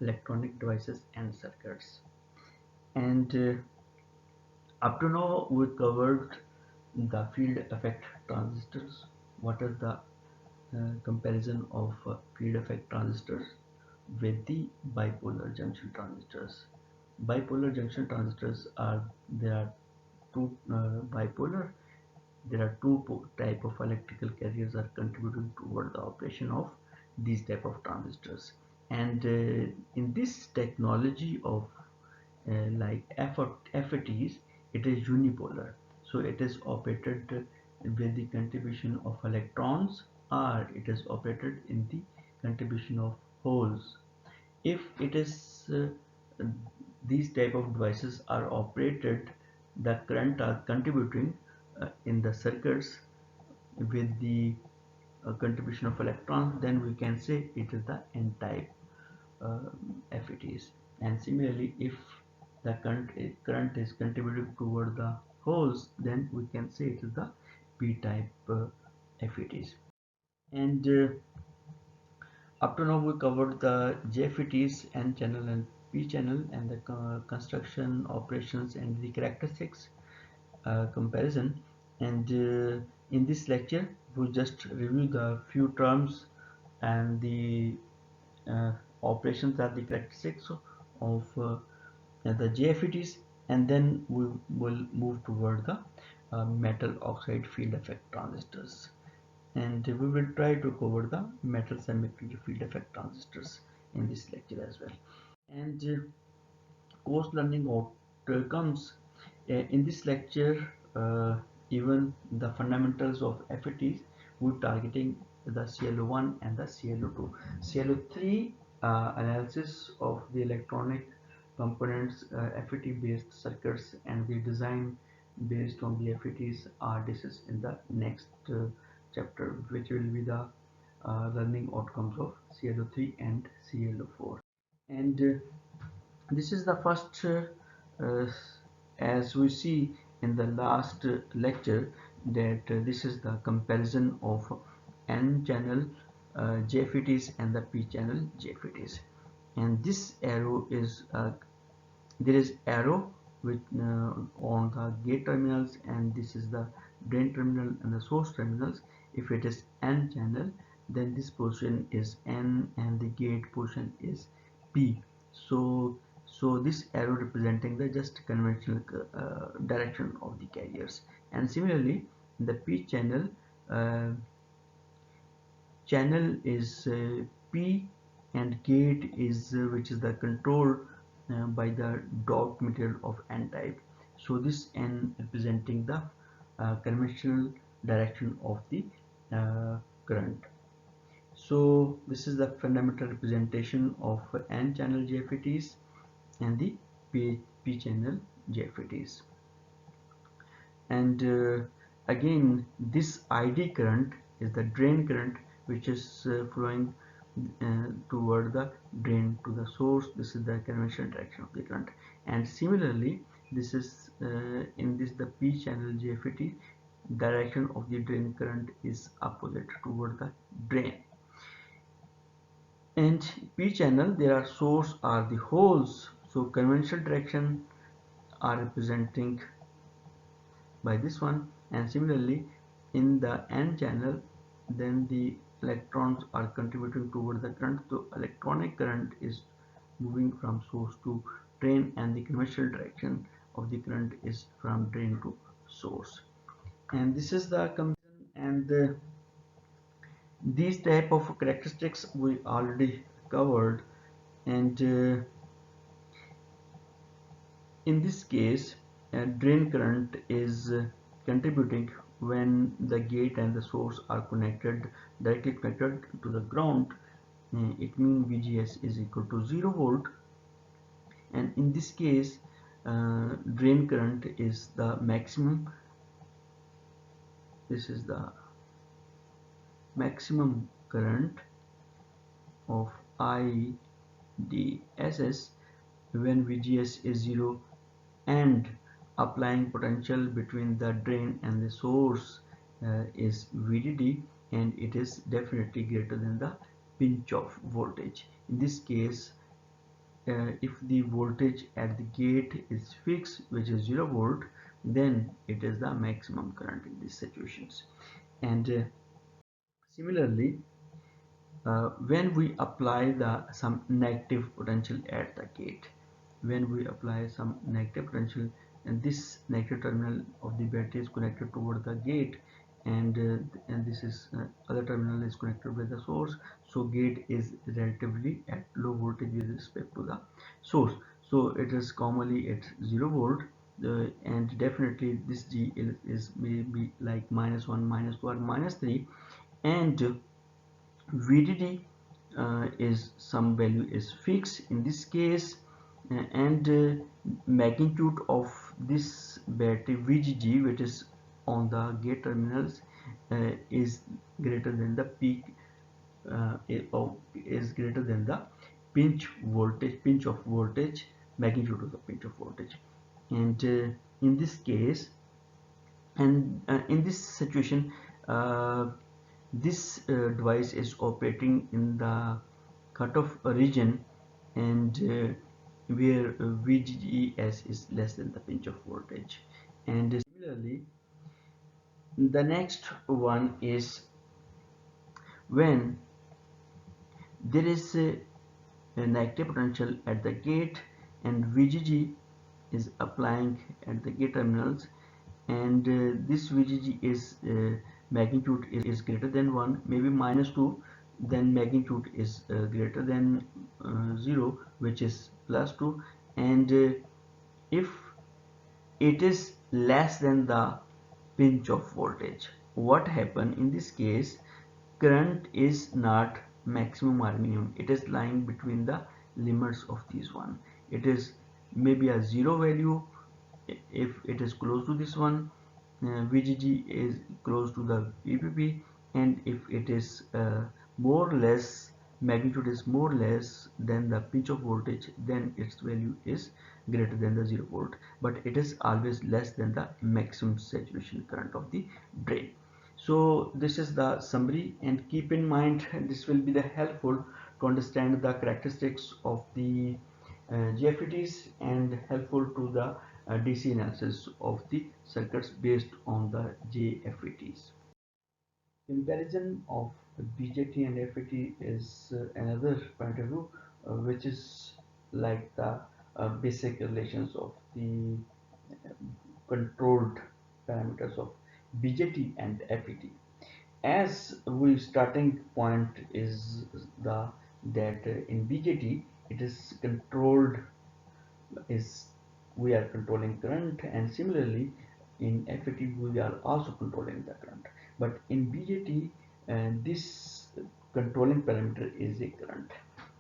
electronic devices and circuits. And up to now we covered the field effect transistors. What is the comparison of field effect transistors with the bipolar junction transistors? Bipolar junction transistors are, there are two bipolar, there are two type of electrical carriers are contributing toward the operation of these type of transistors. And in this technology of like FETs, it is unipolar, so it is operated with the contribution of electrons, or it is operated in the contribution of holes. If it is these type of devices are operated, the current are contributing in the circuits with the contribution of electrons, then we can say it is the n-type uh, FETs. And similarly, if the current is contributing toward the holes, then we can say it is the p-type FETs. And up to now we covered the JFETs, N channel and P channel, and the construction, operations, and the characteristics comparison. And in this lecture we just review the few terms and the uh, operations are the characteristics of the JFETs, and then we will move toward the metal oxide field effect transistors, and we will try to cover the metal semiconductor field effect transistors in this lecture as well. And course learning outcomes in this lecture, even the fundamentals of FETs, we're targeting the CLO1 and the CLO2. CLO3 analysis of the electronic components, FET based circuits, and the design based on the FETs are discussed in the next chapter, which will be the learning outcomes of CLO3 and CLO4. And this is the first, as we see in the last lecture, that this is the comparison of N channel JFETs and the P channel JFETs. And this arrow is there is arrow with on the gate terminals, and this is the drain terminal and the source terminals. If it is N channel, then this portion is N and the gate portion is P. So this arrow representing the just conventional direction of the carriers. And similarly, the P channel, uh, channel is P, and gate is which is the control by the dot material of N type. So this N representing the conventional direction of the current. So this is the fundamental representation of N channel JFETs and the P channel JFETs. And again, this ID current is the drain current, which is flowing toward the drain to the source. This is the conventional direction of the current. And similarly, this is in this the P channel JFET, direction of the drain current is opposite toward the drain. And P channel, there are source are the holes, so conventional direction are representing by this one. And similarly, in the N channel, then the electrons are contributing toward the current, so electronic current is moving from source to drain, and the conventional direction of the current is from drain to source. And this is the comparison, and these type of characteristics we already covered. And in this case, drain current is contributing when the gate and the source are directly connected to the ground. It means VGS is equal to 0 volt, and in this case drain current is the maximum. This is the maximum current of IDSS when VGS is 0, and applying potential between the drain and the source is VDD, and it is definitely greater than the pinch off voltage. In this case, if the voltage at the gate is fixed, which is 0 volt, then it is the maximum current in these situations. And similarly, when we apply some negative potential at the gate, when we apply some negative potential, and this negative terminal of the battery is connected toward the gate, and this is other terminal is connected with the source, so gate is relatively at low voltage with respect to the source, so it is commonly at 0 volt. And definitely this G is maybe like -1, -2 or -3, and VDD is some value is fixed in this case, and magnitude of this battery VGG, which is on the gate terminals, is greater than the peak, is greater than the pinch of voltage, magnitude of the pinch of voltage. And in this case, and in this situation, uh, this device is operating in the cutoff region, and where VGS is less than the pinch of voltage. And similarly, the next one is when there is a negative potential at the gate, and VGG is applying at the gate terminals, and this VGG is magnitude is greater than 1, maybe -2, then magnitude is greater than 0, which is +2, and if it is less than the pinch of voltage, what happen in this case? Current is not maximum or minimum, it is lying between the limits of these one. It is maybe a zero value if it is close to this one, VGG is close to the VPP, and if it is more or less, magnitude is more or less than the pinch of voltage, then its value is greater than the 0 volt, but it is always less than the maximum saturation current of the drain. So this is the summary, and keep in mind this will be the helpful to understand the characteristics of the JFETs, and helpful to the DC analysis of the circuits based on the JFETs. Comparison of BJT and FET is another point of view, which is like the basic relations of the uh, controlled parameters of BJT and FET. As we starting point is the that in BJT it is controlled, is we are controlling current, and similarly in FET we are also controlling the current, but in BJT this controlling parameter is a current,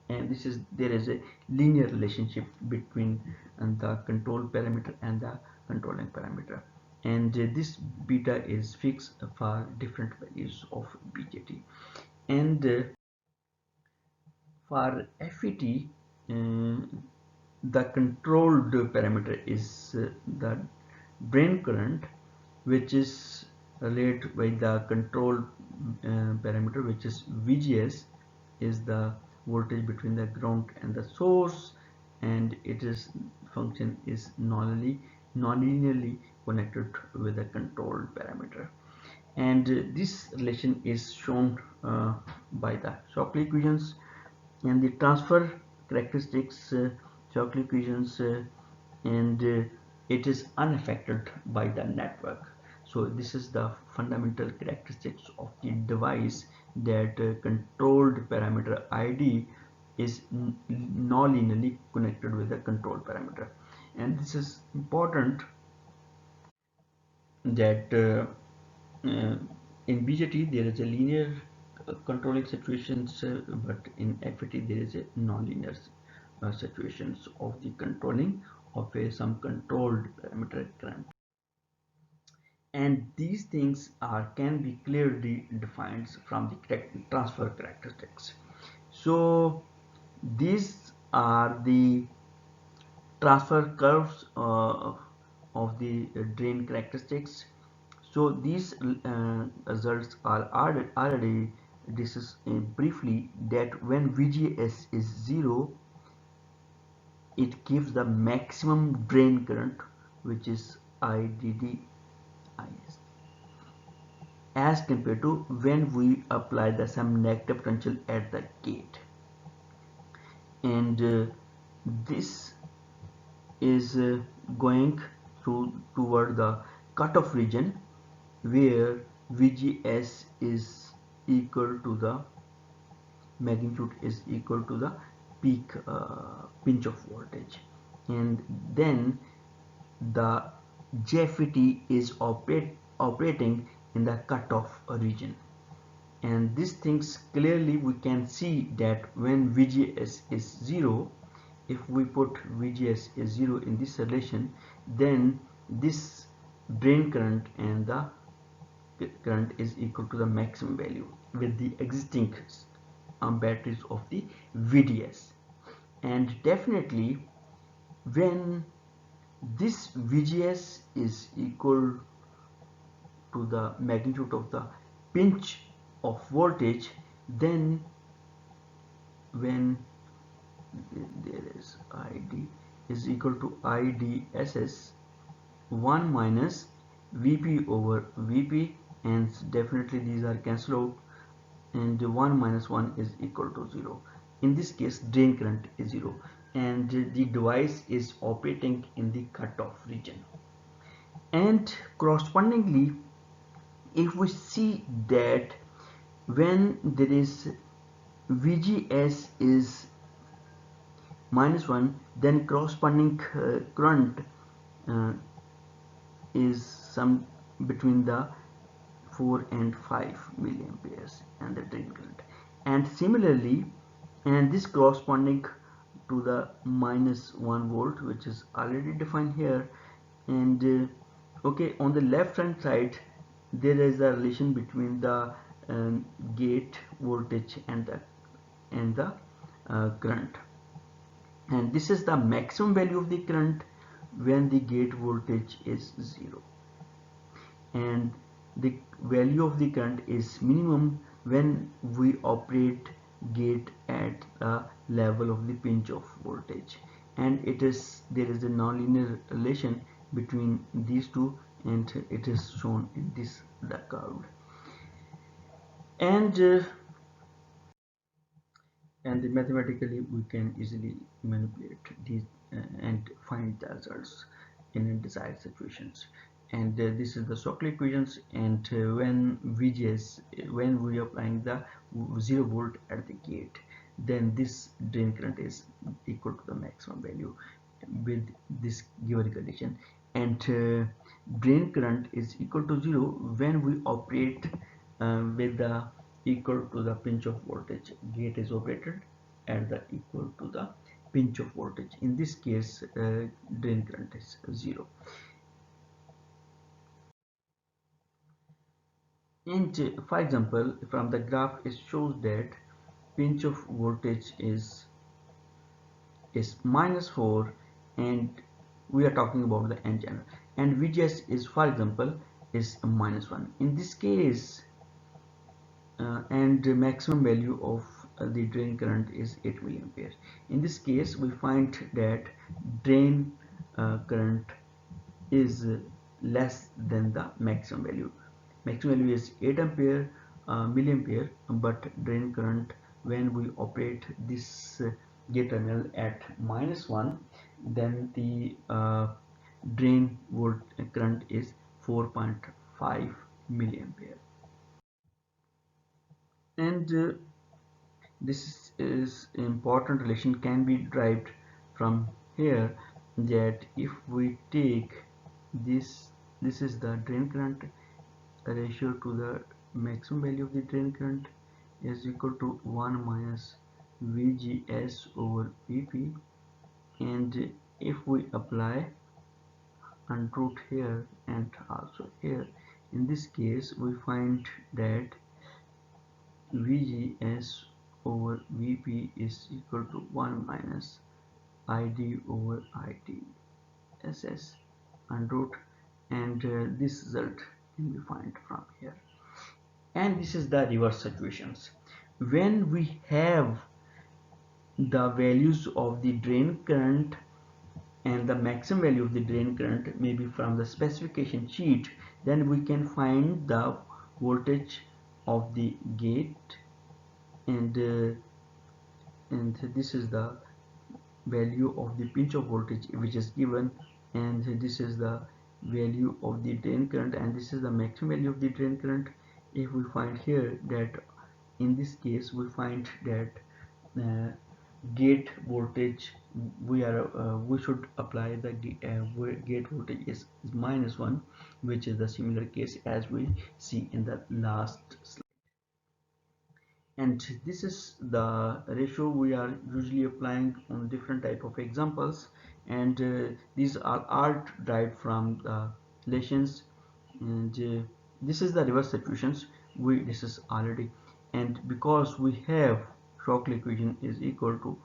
and this is there is a linear relationship between the control parameter and the controlling parameter, and this beta is fixed for different values of BJT. And for FET, the controlled parameter is the drain current, which is related by the control parameter, which is VGS, is the voltage between the ground and the source, and it is function is non-linearly connected with the controlled parameter. And this relation is shown by the Shockley equations, and the transfer characteristics Shockley equations, and it is unaffected by the network. So this is the fundamental characteristics of the device, that controlled parameter ID is non-linearly connected with the control parameter. And this is important that in BJT there is a linear controlling situations, but in FET there is a non-linear situations of the controlling of some controlled parameter current, and these things are can be clearly defined from the transfer characteristics. So these are the transfer curves of the drain characteristics. So these results are already discussed briefly, that when VGS is 0, it gives the maximum drain current, which is IDD IS, as compared to when we apply the some negative potential at the gate. And this is going through toward the cutoff region where VGS is equal to the magnitude is equal to the peak pinch of voltage, and then the JFET is operating in the cutoff region. And these things clearly we can see that when VGS is 0, if we put VGS is 0 in this relation, then this drain current and the current is equal to the maximum value with the existing batteries of the VDS. And definitely when this VGS is equal to the magnitude of the pinch of voltage, then when there is ID is equal to IDSS 1 minus VP over VP, and definitely these are cancelled out, and 1 minus 1 is equal to 0. In this case drain current is 0 and the device is operating in the cutoff region. And correspondingly, if we see that when there is VGS is -1, then corresponding current is some between the 4 and 5 milliamperes and the drain current. And similarly, and this corresponding to the -1 volt, which is already defined here. And okay, on the left hand side there is a relation between the gate voltage and the current, and this is the maximum value of the current when the gate voltage is 0, and the value of the current is minimum when we operate gate at the level of the pinch of voltage. And there is a nonlinear relation between these two, and it is shown in this the curve. And mathematically we can easily manipulate these and find the results in desired situations. And this is the Shockley equations. And when VGS, when we are applying the 0 volt at the gate, then this drain current is equal to the maximum value with this given condition. And drain current is equal to 0 when we operate with the equal to the pinch of voltage. Gate is operated at the equal to the pinch of voltage. In this case drain current is 0. And for example, from the graph it shows that pinch of voltage is -4, and we are talking about the N channel, and VGS is, for example, is -1. In this case and the maximum value of the drain current is 8 milliampere. In this case we find that drain current is less than the maximum value. Maximum value is 8 milliampere, but drain current when we operate this gate terminal at -1, then the drain volt current is 4.5 milliampere. And this is important relation can be derived from here, that if we take this is the drain current ratio to the maximum value of the drain current is equal to 1 minus VGS over VP. And if we apply unroot here and also here, in this case we find that VGS over VP is equal to 1 minus ID over IDSS unroot, and this result can be found from here. And this is the reverse situations. When we have the values of the drain current and the maximum value of the drain current may be from the specification sheet, then we can find the voltage of the gate, and this is the value of the pinch off voltage which is given, and this is the value of the drain current, and this is the maximum value of the drain current. If we find here that in this case we find that gate voltage, we should apply the gate voltage is -1, which is the similar case as we see in the last slide. And this is the ratio we are usually applying on different type of examples, and these are all derived from the relations, and this is the reverse situations we discussed already. And because we have Shockley equation is equal to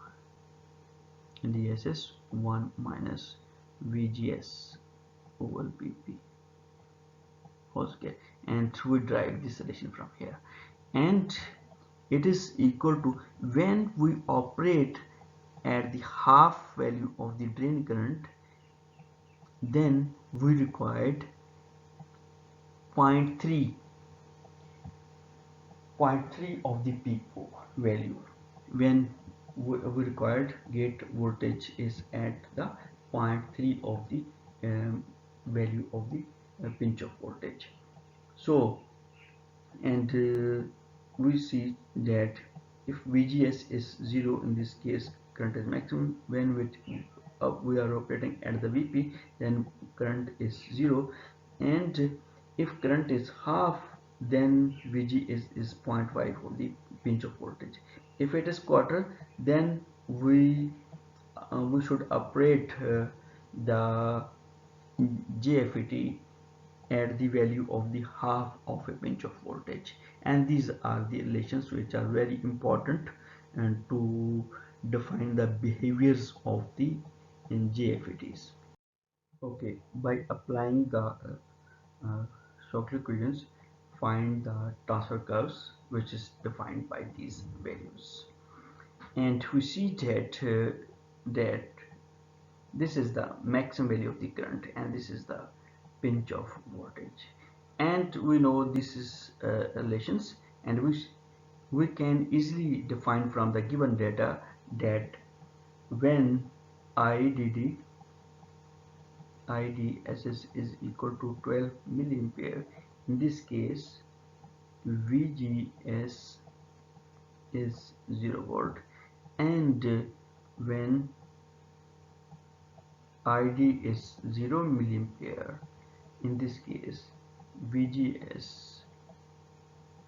dss 1 minus vgs over pp whole square, and we derive this relation from here, and it is equal to, when we operate at the half value of the drain current, then we required 0.3 of the peak value. When we required gate voltage is at the 0.3 of the value of the pinch off voltage. So, and we see that if VGS is 0, in this case current is maximum. When we are operating at the VP, then current is 0, and if current is half, then VG is 0.5 of the pinch of voltage. If it is quarter, then we should operate the JFET at the value of the half of a pinch of voltage, and these are the relations which are very important and to define the behaviors of the JFETs. Okay, by applying the Shockley equations, find the transfer curves which is defined by these values, and we see that that this is the maximum value of the current, and this is the pinch of voltage, and we know this is relations, and we can easily define from the given data that when IDSS is equal to 12 milliampere, in this case VGS is 0 volt, and when ID is 0 milliampere, in this case VGS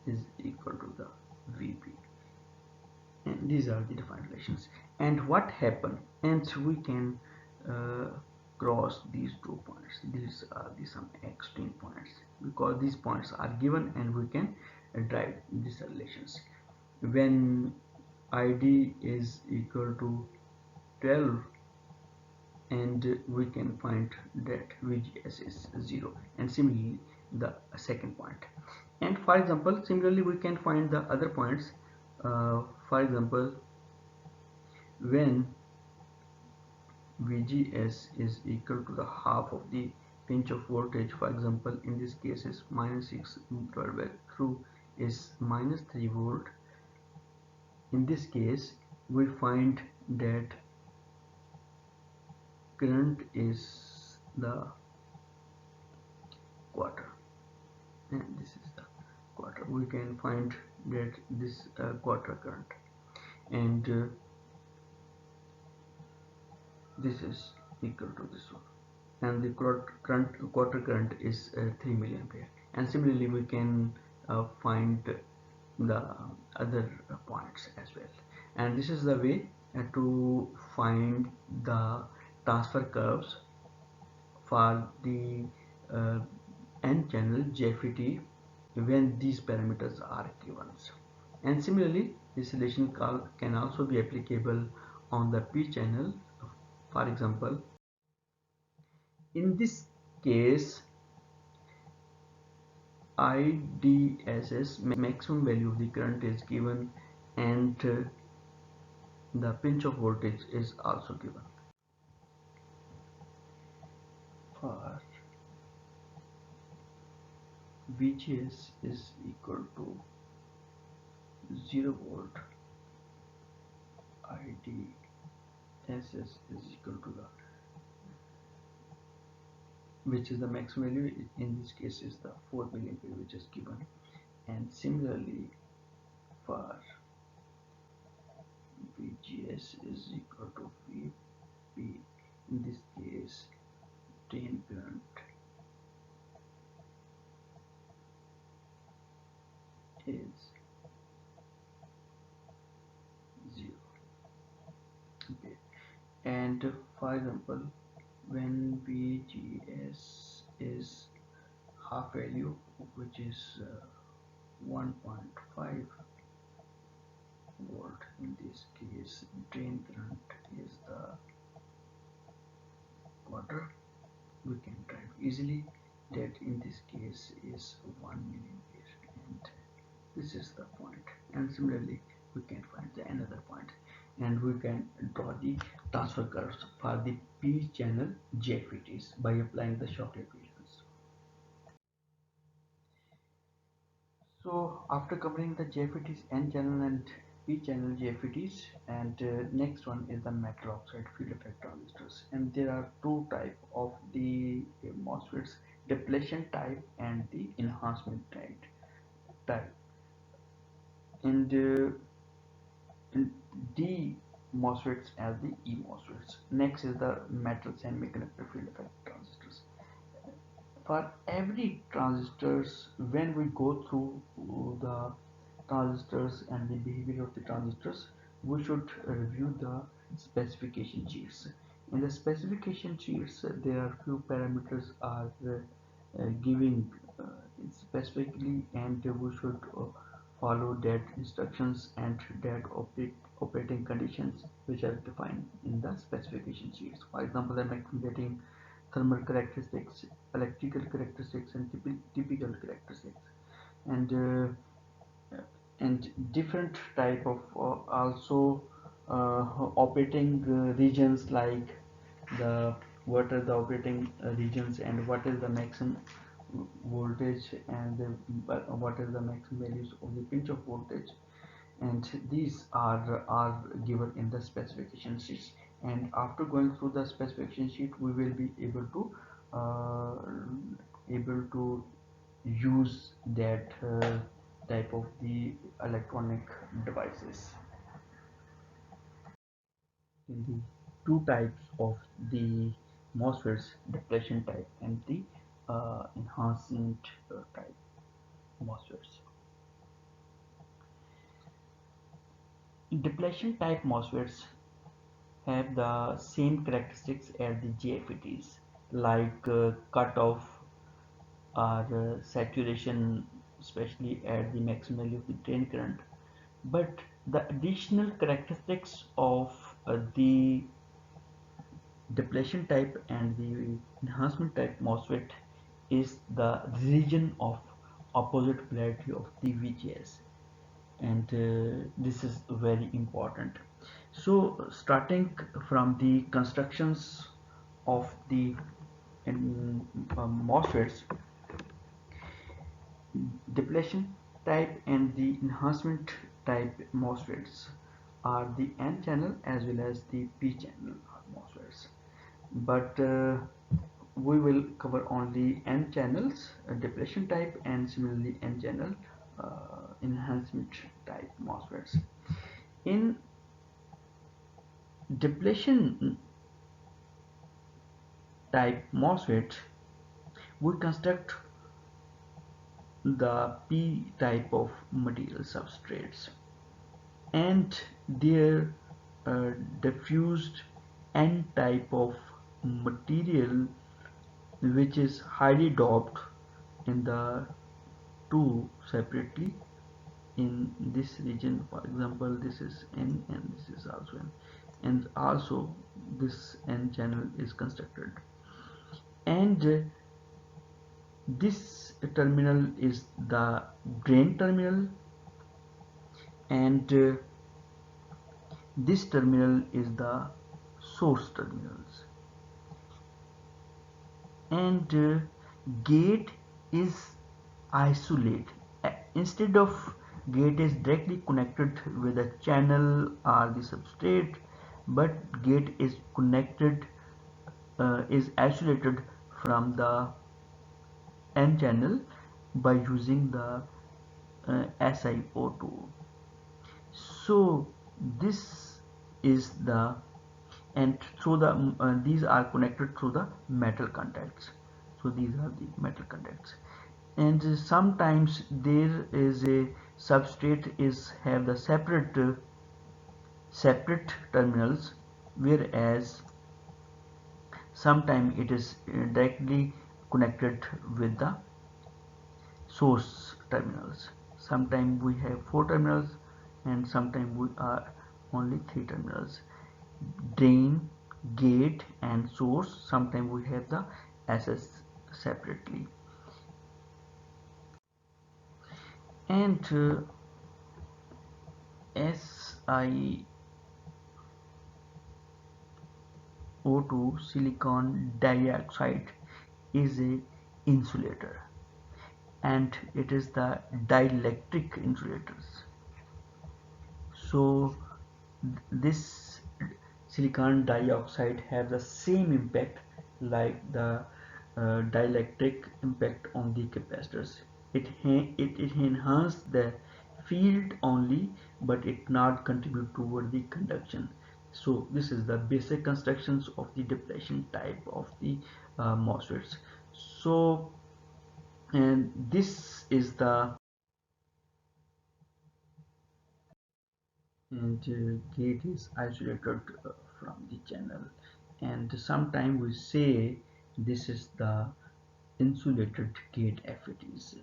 is equal to the VP, and these are the defined relations. And what happened, and we can uh, cross these 2 points. These are some extreme points because these points are given, and we can derive these relations. When ID is equal to 12, and we can find that VGS is 0, and similarly the second point. And for example, similarly we can find the other points. For example, when VGS is equal to the half of the pinch of voltage, for example in this case is -6 divided by through is -3 volt. In this case we find that current is the quarter, and this is the quarter. We can find that this quarter current, and this is equal to this one, and the quarter current is 3 milliampere, and similarly we can find the other points as well. And this is the way to find the transfer curves for the uh, n channel JFET when these parameters are given. And similarly this relation can also be applicable on the p channel. For example, in this case IDSS maximum value of the current is given, and the pinch of voltage is also given. for VGS is equal to 0 volt, IDSS is equal to the, which is the max value, in this case is the 4 milliampere which is given. And similarly for VGS is equal to VP, in this case drain current is 0. Okay. And for example, when VGS is half value, which is 1.5 volt, in this case drain current is the quarter, we can drive easily that in this case is 1 milliampere, and this is the point. And similarly we can find the another point, and we can draw the transfer curves for the P channel JFETs by applying the Shockley equations. So after covering the JFETs, N channel and P channel JFETs, and next one is the metal oxide field effect transistors, and there are two type of the MOSFETs: depletion type and the enhancement type. And D MOSFETs as the E MOSFETs. Next is the metal semiconductor field effect transistors. For every transistors, when we go through the transistors and the behavior of the transistors, we should review the specification sheets. In the specification sheets, there are few parameters are giving specifically, and we should follow that instructions and that operating conditions which are defined in the specification sheets. For example, I'm getting thermal characteristics, electrical characteristics, and typical characteristics, and different type of also operating regions, like the what are the operating regions, and what is the maximum voltage, and what is the maximum values of the pinch of voltage, and these are given in the specification sheets. And after going through the specification sheet, we will be able to use that type of the electronic devices. In the two types of the MOSFETs, depletion type and the enhancement type MOSFETs. Depletion type MOSFETs have the same characteristics as the JFETs, like cutoff or saturation, especially at the maximum value of the drain current. But the additional characteristics of the depletion type and the enhancement type MOSFET is the region of opposite polarity of the VGS, and this is very important. So starting from the constructions of the MOSFETs, depletion type and the enhancement type MOSFETs are the N channel as well as the P channel MOSFETs, but we will cover only N channels depletion type, and similarly N channel enhancement type MOSFETs. In depletion type MOSFET, we construct the P type of material substrates, and their diffused N type of material, which is highly doped in the two separately in this region. For example, this is N and this is also N, and also this N channel is constructed, and this terminal is the drain terminal, and this terminal is the source terminals. and gate is isolate. Instead of gate is directly connected with a channel or the substrate, but gate is connected is isolated from the n channel by using the SiO2. So this is the, and through the these are connected through the metal contacts. So these are the metal contacts, and sometimes there is a substrate is have the separate terminals, whereas sometimes it is directly connected with the source terminals. Sometimes we have 4 terminals and sometimes we are only 3 terminals: drain, gate and source. Sometimes we have the SS separately. And SiO2 silicon dioxide is a insulator, and it is the dielectric insulators. So this silicon dioxide has the same impact like the dielectric impact on the capacitors. It enhances the field only, but it not contribute toward the conduction. So this is the basic constructions of the depletion type of the MOSFETs. So, and this is the, and gate is isolated from the channel, and sometimes we say this is the insulated gate FETs,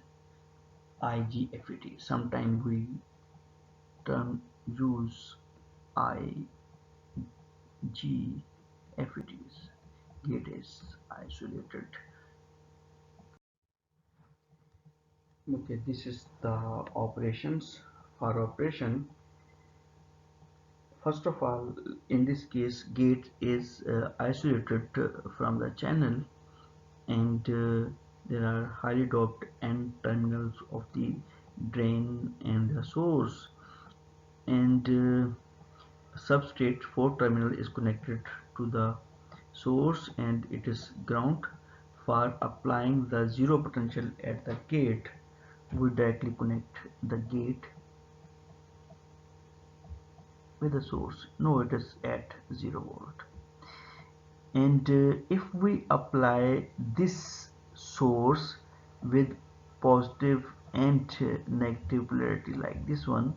IGFET. Sometimes we term use IGFETs. Gate is isolated. Okay, this is the operations. For operation, first of all, in this case, gate is isolated from the channel, and there are highly doped n terminals of the drain and the source, and substrate 4 terminal is connected to the source and it is ground. For applying the zero potential at the gate, we directly connect the gate with the source. No, it is at 0 volt. And if we apply this source with positive and negative polarity like this one,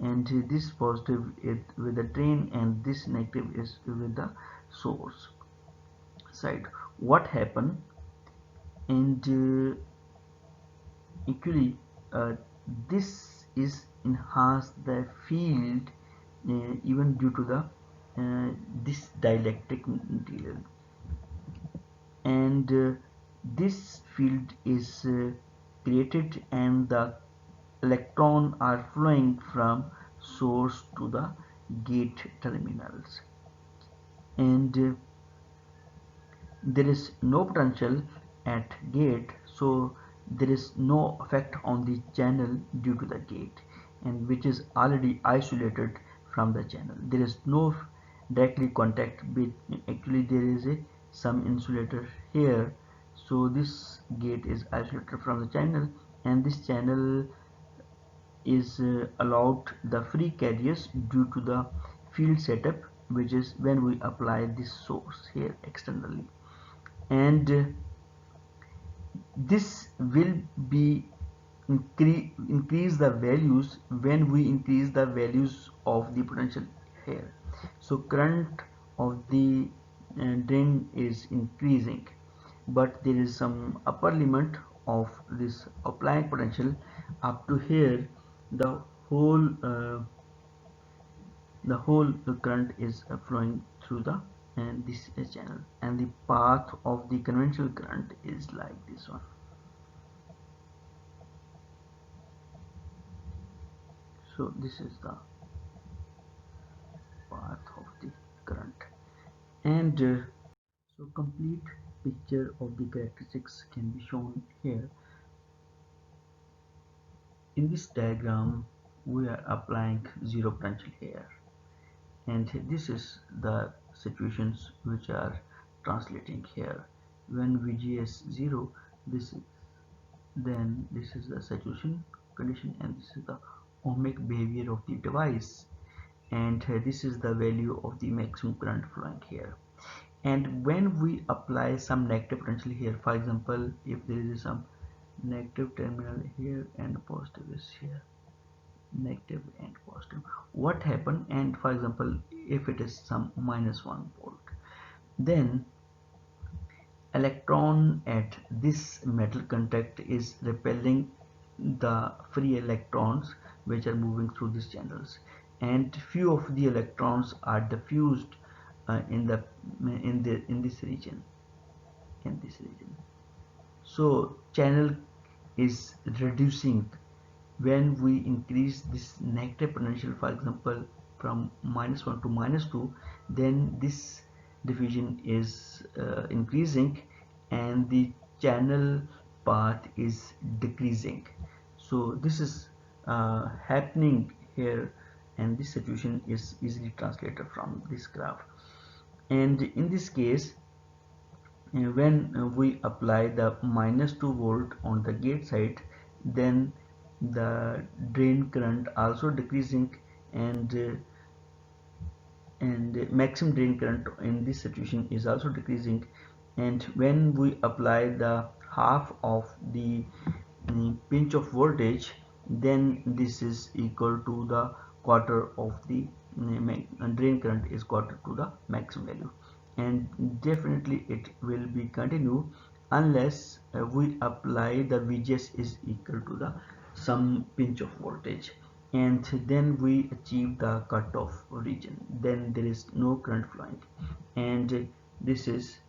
and this positive is with the drain and this negative is with the source side, what happen? And actually this is enhance the field even due to the this dielectric material, and this field is created and the electron are flowing from source to the gate terminals, and there is no potential at gate, so there is no effect on the channel due to the gate, and which is already isolated from the channel. There is no directly contact with, actually there is a some insulator here, so this gate is isolated from the channel, and this channel is allowed the free carriers due to the field setup, which is when we apply this source here externally, and this will be increase the values when we increase the values of the potential here. So current of the drain is increasing, but there is some upper limit of this applying potential. Up to here the whole current is flowing through the and this channel, and the path of the conventional current is like this one. So this is the path of the current, and so complete picture of the characteristics can be shown here. In this diagram, we are applying zero potential here, and this is the situations which are translating here. When VGS 0, this is then this is the saturation condition, and this is the ohmic behavior of the device, and this is the value of the maximum current flowing here. And when we apply some negative potential here, for example, if there is some negative terminal here and positive is here, negative and positive, what happen? And for example, if it is some -1 volt, then electron at this metal contact is repelling the free electrons which are moving through these channels, and few of the electrons are diffused in this region, so channel is reducing. When we increase this negative potential, for example, from -1 to -2, then this diffusion is increasing and the channel path is decreasing. So this is happening here, and this situation is easily translated from this graph. And in this case, when we apply the -2 volt on the gate side, then the drain current also decreasing, and maximum drain current in this situation is also decreasing. And when we apply the half of the pinch of voltage, then this is equal to the quarter of the drain current is quarter to the maximum value, and definitely it will be continue unless we apply the VGS is equal to the some pinch of voltage, and then we achieve the cutoff region, then there is no current flowing. And this is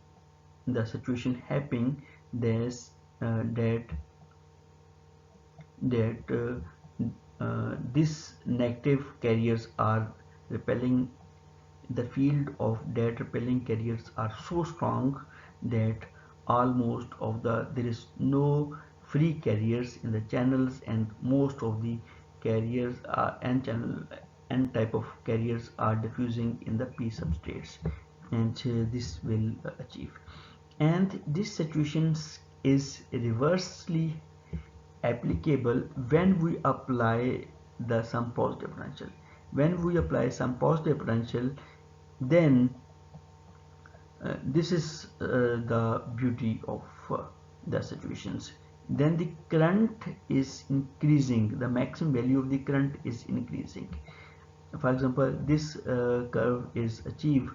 the situation happening. There's these negative carriers are repelling, the field of that repelling carriers are so strong that almost of the there is no free carriers in the channels, and most of the carriers are n type of carriers are diffusing in the p substrates, and this will achieve. And this situation is reversely applicable when we apply the some positive potential. When we apply some positive potential, then this is the beauty of the situations. Then the current is increasing, the maximum value of the current is increasing. For example, this curve is achieved,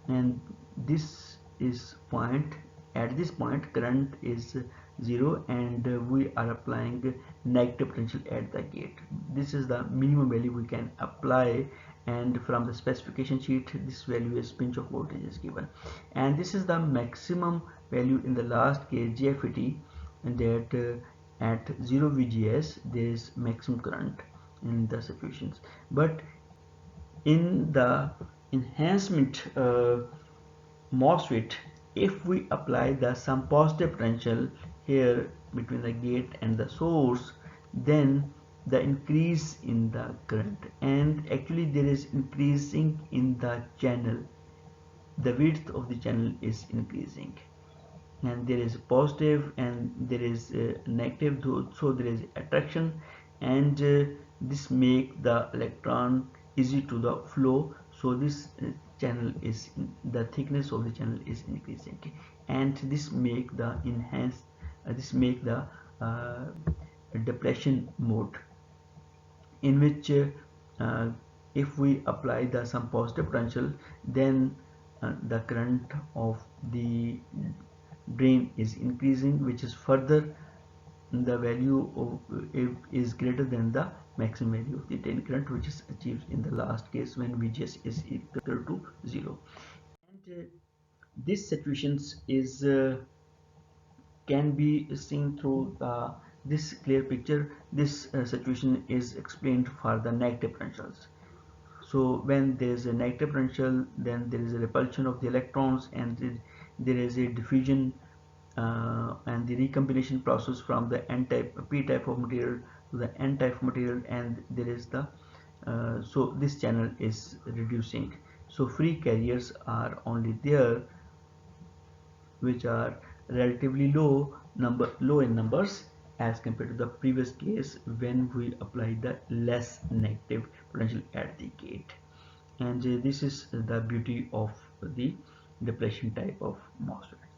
and this is point, at this point current is 0, and we are applying negative potential at the gate. This is the minimum value we can apply, and from the specification sheet this value is pinch of voltage is given, and this is the maximum value in the last case JFET, and that at 0 VGS there is maximum current in the situations. But in the enhancement MOSFET, if we apply the some positive potential here between the gate and the source, then the increase in the current, and actually there is increasing in the channel, the width of the channel is increasing, and there is positive and there is negative, so there is attraction, and this make the electron easy to the flow. So this channel is, the thickness of the channel is increasing, and this make the this make the depletion mode, in which if we apply the some positive potential, then the current of the drain is increasing, which is further the value of is greater than the maximum value of the drain current, which is achieved in the last case when VGS is equal to 0. And this situations is can be seen through this clear picture. This situation is explained for the negative potentials. So when there is a negative potential, then there is a repulsion of the electrons, and there is a diffusion and the recombination process from the p-type of material to the n-type of material, and there is the so this channel is reducing. So free carriers are only there which are relatively low in numbers as compared to the previous case when we applied the less negative potential at the gate. And this is the beauty of the depletion type of MOSFET.